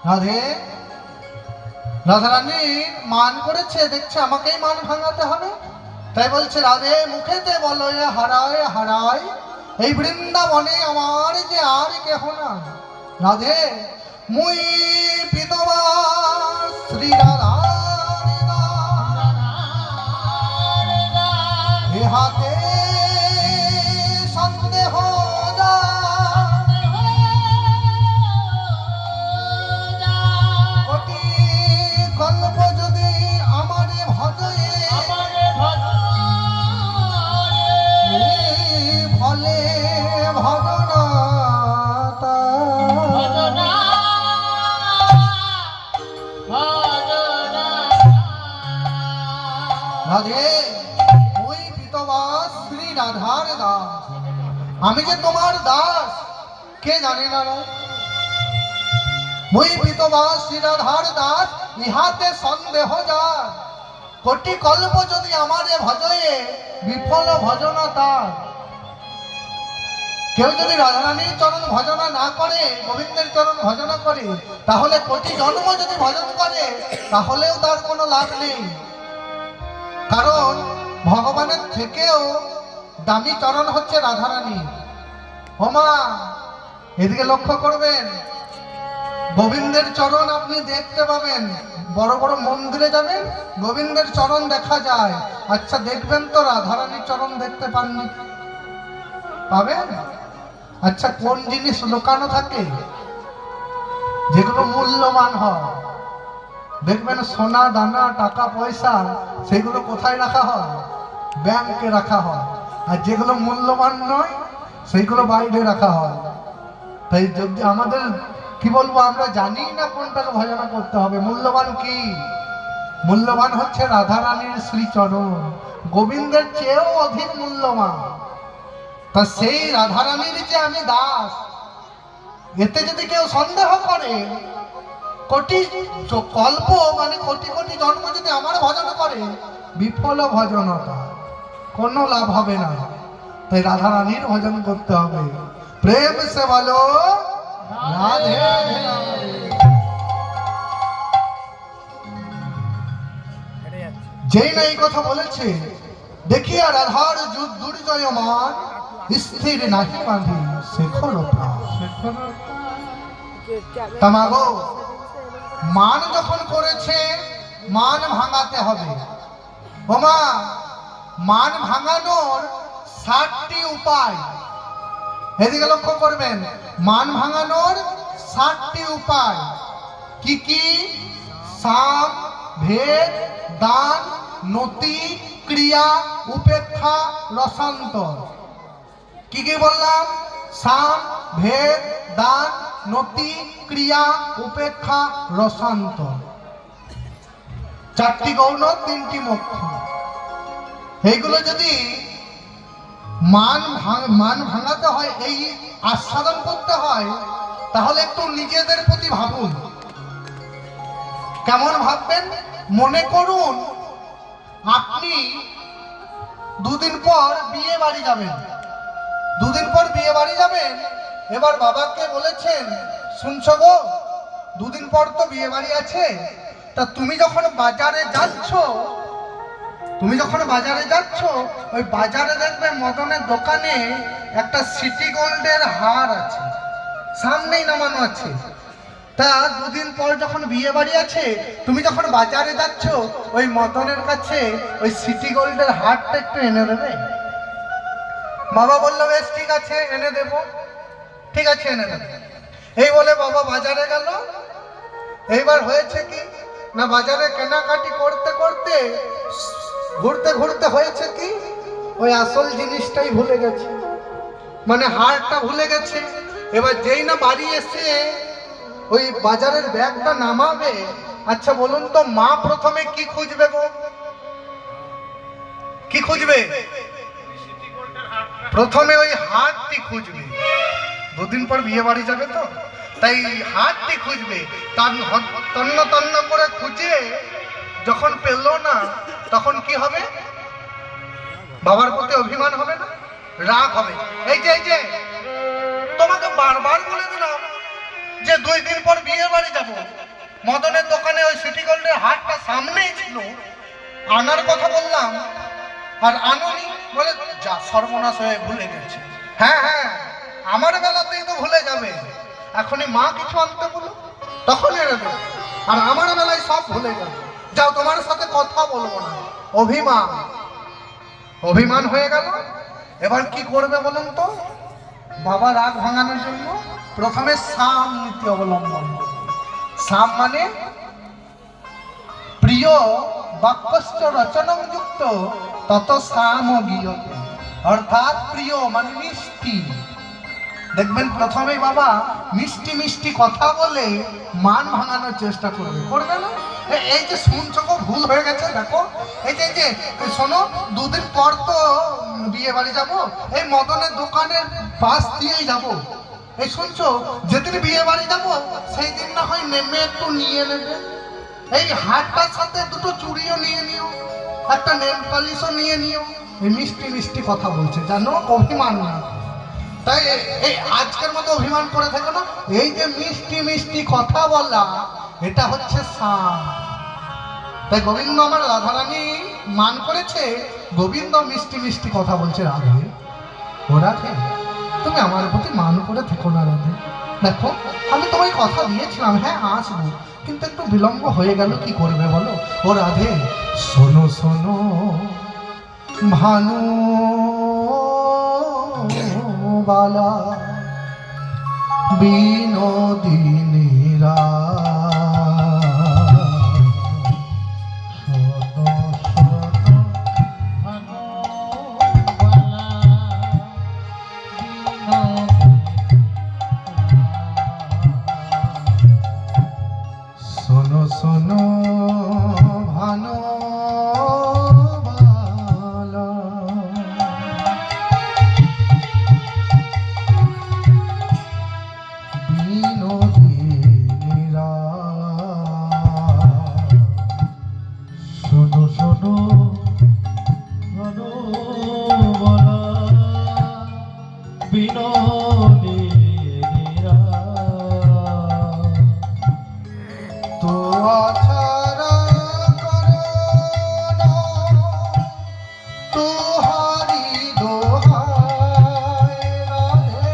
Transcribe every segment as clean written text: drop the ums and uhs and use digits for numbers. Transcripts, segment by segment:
রাধে রাধারানী মান করেছে, দেখছে আমাকেই মান ভাঙাতে হবে, তাই বলছে রাধে মুখেতে বলো হারায় হারায় এই বৃন্দাবনে আমার যে আর কেহ না। রাধে মুই বিধবা শ্রী রাধা হাতে সন্দেহ কোটি কল্প যদি আমারে ভজয়ে ফলে ভজনা রাধে ওই বিধবা শ্রী রাধার দাস, আমি যে তোমার দাস কে জানে না। মুই বিধবা শ্রী রাধার দাস ইহাতে সন্দেহ যার কোটি কল্প যদি আমারে ভজয়ে বিফল ভজনা তার। কেউ যদি রাধারানীর চরণ ভজনা না করে, গোবিন্দের চরণ ভজনা করে, তাহলে কোটি জন্ম যদি ভজন করে তাহলেও তার কোনো লাভ নেই। কারণ ভগবানের থেকেও দামি চরণ হচ্ছে রাধারানী। ওমা এদিকে লক্ষ্য করবেন, গোবিন্দের চরণ আপনি দেখতে পাবেন, বড় বড় মন্দিরে যাবেন গোবিন্দের চরণ দেখা যায়। আচ্ছা দেখবেন তো রাধারানীর চরণ দেখতে পাননি? পাবেন? আচ্ছা কোন জিনিস লুকানো থাকে? যেগুলো মূল্যবান হয় দেখবেন, সোনা দানা টাকা পয়সা সেগুলো কোথায় রাখা হয়? ব্যাংকে রাখা হয়। আর যেগুলো মূল্যবান নয় সেইগুলো বাইরে রাখা হয়। তাই যদি আমাদের কি বলবো, আমরা জানি না কোনটাকে ভজনা করতে হবে। মূল্যবান কি? মূল্যবান হচ্ছে রাধারানীর শ্রীচরণ, গোবিন্দের চেয়েও অধিক মূল্যবান। তা সেই রাধারানীর যে আমি দাস, এতে যদি কেউ সন্দেহ করে, কোটি কল্প মানে কোটি কোটি জন্ম যদি আমার ভজন করে বিফল ভজনতা, কোনো লাভ হবে না। তাই রাধারানীর ভজন করতে হবে। প্রেম সে বলো রাধে। যেই না এই কথা বলেছে, দেখিয়া রাধার দুর্জয়মান স্থির নাহি বাঁধি শেখর তামাগো। মান যখন করেছে মান ভাঙাতে হবে। ওমা মান ভাঙানোর 60টি উপায়, এদিকে লক্ষ্য করবেন। মান ভাঙানোর 60টি উপায় কি কি? সাম, ভেদ, দান, নতি, ক্রিয়া, উপেক্ষা, রসান্তর। কি কি বললাম? সাম, ভেদ, দান, নতি, ক্রিয়া, উপেক্ষা, রসান্তর। 4টি গৌণ, 3টি মুখ্য। এইগুলো যদি মান ভাঙাতে হয়, এই আস্বাদন করতে হয়, তাহলে একটু নিজেদের প্রতি ভাবুন। কেমন ভাববেন? মনে করুন আপনি দুদিন পর বিয়ে বাড়ি যাবেন। দুদিন পর বিয়ে বাড়ি যাবেন, এবার বাবাকে বলেছেন, শুনছো গো দুদিন পর তো বিয়ে বাড়ি আছে, তা তুমি যখন বাজারে যাচ্ছ ওই বাজারে দেখবে মদনের দোকানে একটা সিটি গোল্ডের হার আছে, সামনেই নামানো আছে। তা দুদিন পর যখন বিয়ে বাড়ি আছে, তুমি যখন বাজারে যাচ্ছ ওই মদনের কাছে ওই সিটি গোল্ডের হারটা একটু এনে দেবে। বাবা বললো বেশ ঠিক আছে এনে দেব। ঠিক আছে এনে দেবে। এই বলে বাবা বাজারে গেল। এইবার হয়েছে কি না, বাজারে কেনাকাটি করতে করতে ঘুরতে ঘুরতে হয়েছে কি, ওই আসল জিনিসটাই ভুলে গেছে, মানে হারটা ভুলে গেছে। এবার যেই না বাড়ি এসে ওই বাজারের ব্যাগটা নামাবে, আচ্ছা বলুন তো মা প্রথমে কি খুঁজবে গো? কি খুঁজবে? প্রথমে ওই হারটি খুঁজবে। দুদিন পর বিয়ে বাড়ি যাবে তো, তাই হারটি খুঁজবে। তন্ন তন্ন করে খুঁজে যখন পেল না, তখন কি হবে? বাবার প্রতি অভিমান হবে না? রাগ হবে। এই যে তোমাকে বারবার বলে দিলাম যে 2 দিন পর বিয়ে বাড়ি যাব, মদনের দোকানে ওই সিটি গোল্ডের হাটটা সামনেই ছিল, আনার কথা বললাম আর আনুনি, বলে যা সর্বনাশ হয়ে ভুলে গেছে। হ্যাঁ হ্যাঁ, আমার বেলাতেই তো ভুলে যাবে, এখনই মা কিছু আনতে বলো তখন এনে দেবে, আর আমার বেলায় সব ভুলে যাবে। যাও, তোমার সাথে কথা বলবো না। অভিমান অভিমান হয়ে গেল। এবার কি করবে বলুন তো? বাবা রাগ ভাঙানোর জন্য প্রথমে সাম নীতি অবলম্বন করবে। সাম মানে প্রিয় বাক্যস্থ রচনং যুক্ত তত সাম গীয়তে, অর্থাৎ প্রিয় মানে মিষ্টি। দেখবেন প্রথমেই বাবা মিষ্টি মিষ্টি কথা বলে মান ভাঙানোর চেষ্টা করবে, করবে না? এই যে শুনছো গো, ভুল হয়ে গেছে, দেখো এই যে শোনো, 2 দিন পর তো বিয়ে বাড়ি যাবো, এই মদনের দোকানের পাশ দিয়েই যাবো। এই শুনছো, যেদিন বিয়ে বাড়ি যাবো সেই দিন না হয় নেমে একটু নিয়ে নেবে, এই হাটটার সাথে 2টো চুড়িও নিয়ে নিও, একটা নেল পালিশও নিয়ে নিও। এই মিষ্টি মিষ্টি কথা বলছে, জানো, অভিমান না। তাই এই আজকের মতো অভিমান করে থাকে না, এই যে মিষ্টি মিষ্টি কথা বলা, এটা হচ্ছে সাম। তাই গোবিন্দ আমার রাধারানী মান করেছে, গোবিন্দ মিষ্টি মিষ্টি কথা বলছে রাধে, ও রাধে তুমি আমার প্রতি মান করে থেকো না রাধে। দেখো আমি তোমায় কথা দিয়েছিলাম, হ্যাঁ আসবো, কিন্তু একটু বিলম্ব হয়ে গেল, কি করবে বলো? ও রাধে শোনো শোনো ভানু বালা বিনোদিনীরা, শোনো শোনো ভানু বালা বিনোদিনীরা, শোনো শোনো ভানু বালা বিনোদিনীরা, তো আছাড়া করো না তোহারি দোহাই রাধে,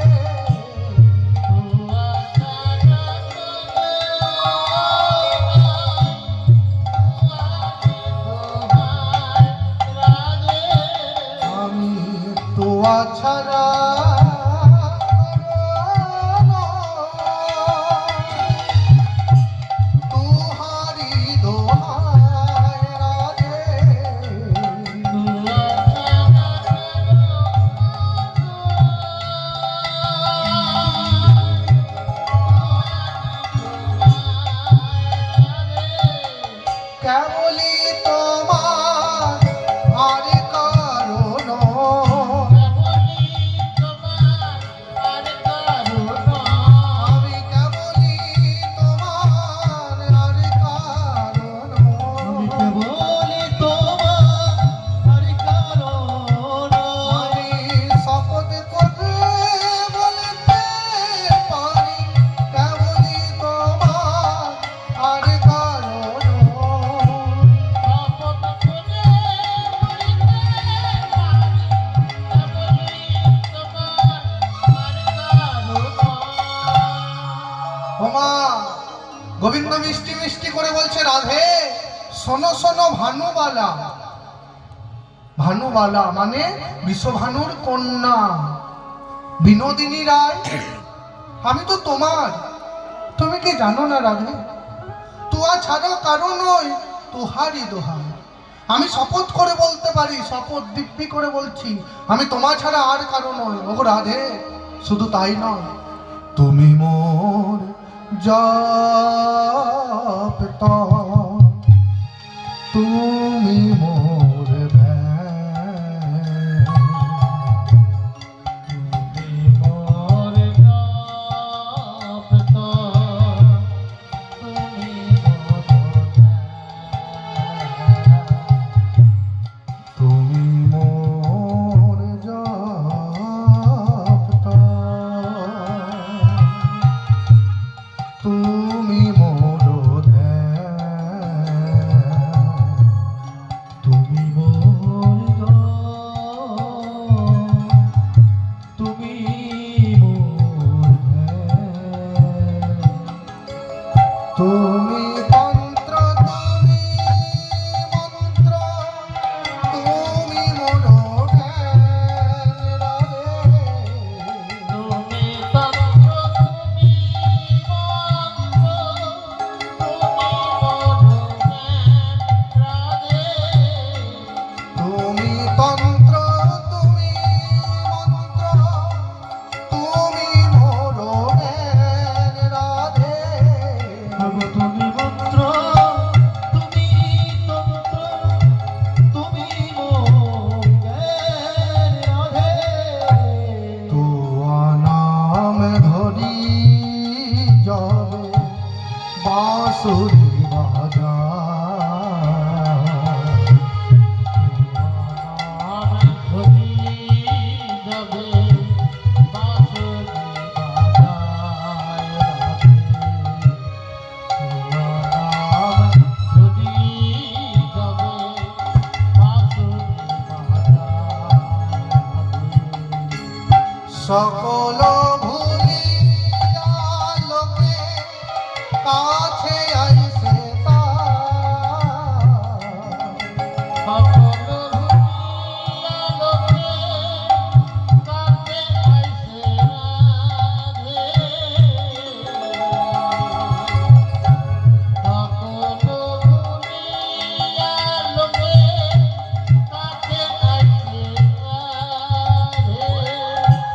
আমি তো আছাড়া কেবলি তোমার আর কারণ, আমি কেবলি তোমার আর কারণ, আমি শপথ করে বলতে পারি কেবলি তোমার আর কারণ, ওমা গোবিন্দ মিষ্টি মিষ্টি করে বলছে রাধে শোনো শোনো ভানুবালা। ভানুবালা মানে বিশ্বভানুর কন্যা বিনোদিনী রায়, আমি তো তোমার, তুমি কি জানো না রাধে? তুয়া ছাড়াও কারো নয়, তোহারি দোহাই। আমি শপথ করে বলতে পারি, শপথ দিব্যি করে বলছি, আমি তোমার ছাড়া আর কারো নয়। ও রাধে শুধু তাই নয়, তুমি মোর জপ, তুমি মোর ধ্যান, তুমি মোর জপ, তুমি মোর ধ্যান, তুমি মোর জপ। তুমি তন্ত্র তুমি মন্ত্র তুমি মোর জ্ঞান রাধে তুমি তন্ত্র তুমি মন্ত্র তুমি মোর জ্ঞান রাধে তুমি তন্ত্র তুমি মন্ত্র তুমি মোর জ্ঞান রাধে প্রভু তুমি মন্ত্র তুমি মন্ত্র তুমি মোর জ্ঞান রাধে তো নাম ধরি যাবে বাঁশুরি বাজা সকল ভুলিয়া লোকে কাছে আইসে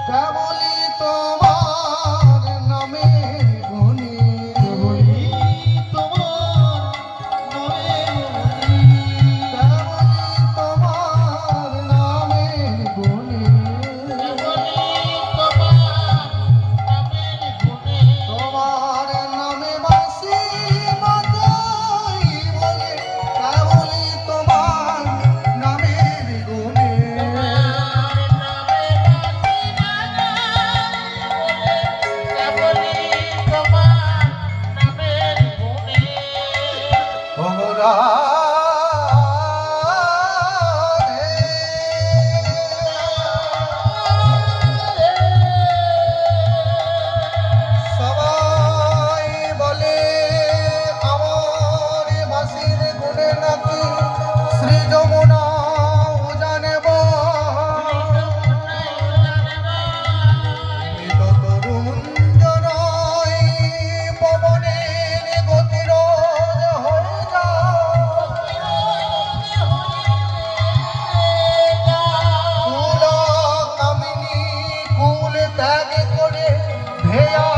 কেবলি তোমার নামে গুণী কেবলি তোমার নামে গুণী তোমার নামে বাঁশি বাজাই বলে কেবলি তোমার নামের গুণে ওরা সবাই বলে আমার বাঁশির গুণে নাকি শ্রী যমুনা জানেব তরুণ জনই পবনের গতিরোধ হয়ে কুল কামিনী কুল ত্যাগ করে ভেয়া